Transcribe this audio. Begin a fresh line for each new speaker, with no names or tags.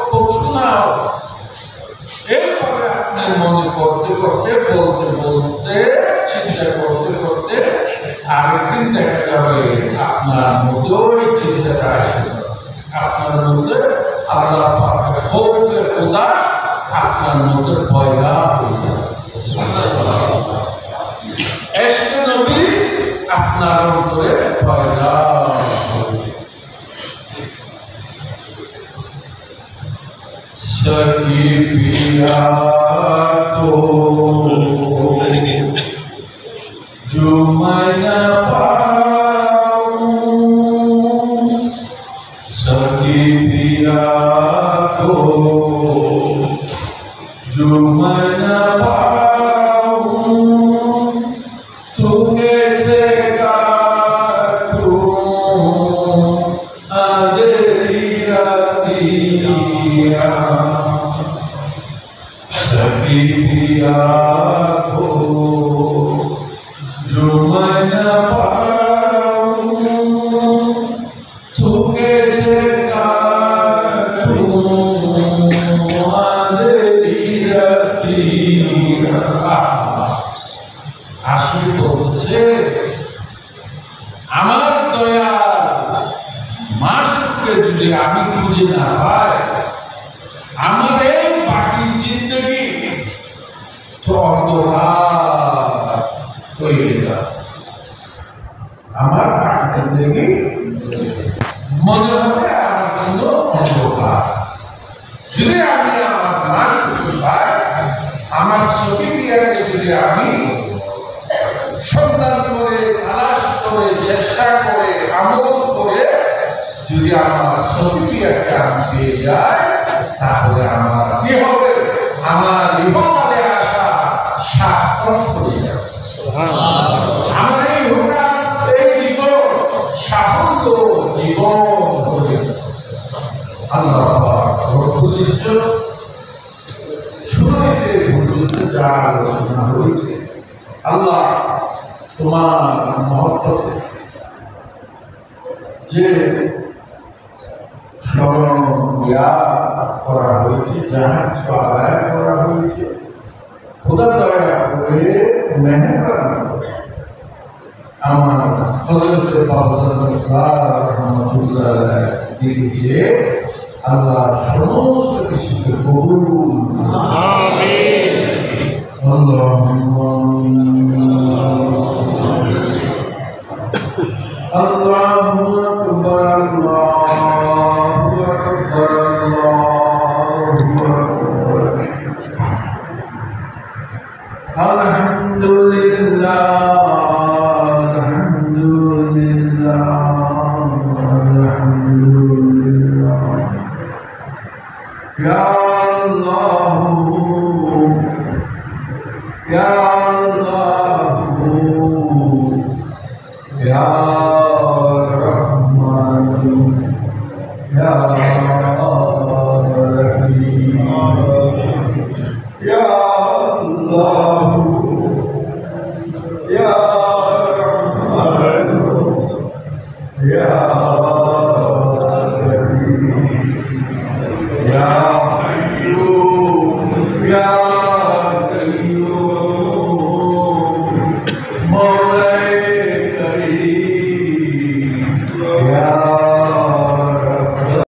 খুব শোনাও। এইভাবে আপনি মনে করতে করতে, বলতে বলতে, চিন্তা করতে করতে আরেকদিন দেখা যাবে আপনার মধ্যে ওই চিন্তাটা আসে যাবে। আপনার মধ্যে আল্লাহ পাকের খৌফে খোদা আপনার মধ্যে পয়দা হয়ে যাবে। এশকে নবী আপনার অন্তরে পয়দা सकी पिया को जो मैं न पाऊं, सकी पिया को जो मैं न पाऊं, तू कैसे काटूं अंधेरी रातियां। सकी पिया को जो मैं न पाऊं, तू कैसे काटूं अंधेरी रातियां। আসলে বলছে আমার দয়ার মাসুককে যদি আমি খুঁজে না পাই, আমার এই বাকি জিন্দগি তো অন্ধকার হয়ে যাবে। আমার বাকি জিন্দগি মনে হবে আমার জন্য অন্ধকার। যদি আমি আমার মাসুককে পাই, আমার সখী পিয়াকে যদি আমি সন্ধান করে, তালাশ করে, চেষ্টা করে, আমল করে যদি আমার সখী পিয়াকে আমি পেয়ে যাই, তাহলে আমার কি হবে? আমার ইহকালে আসা সার্থক হয়ে যাবে। আমার এই ইহকাল, এই জীবন সাফল্য জীবন হয়ে যাবে। আল্লাহ রব্বুল ইজ্জত শুরুতে পর্যন্ত যা আলোচনা হয়েছে, আল্লাহ তোমার মহব্বতে যে স্মরণ করা হয়েছে, জাহাজ আদায় করা হয়েছে, খোদা দয়া করে মেহরবানি করে আমার হযরত রহমাতুল্লাহ দিকে আল্লাহ সমস্ত কিছুকে কবুল আমিন। আল্লাহুম্মা আল্লাহু আকবার, আল্লাহু আকবার, আল্লাহু আকবার। আলহামদুলিল্লাহ, আলহামদুলিল্লাহ, আলহামদুলিল্লাহ। ইয়া আল্লাহ, ইয়া আল্লাহ, ইয়া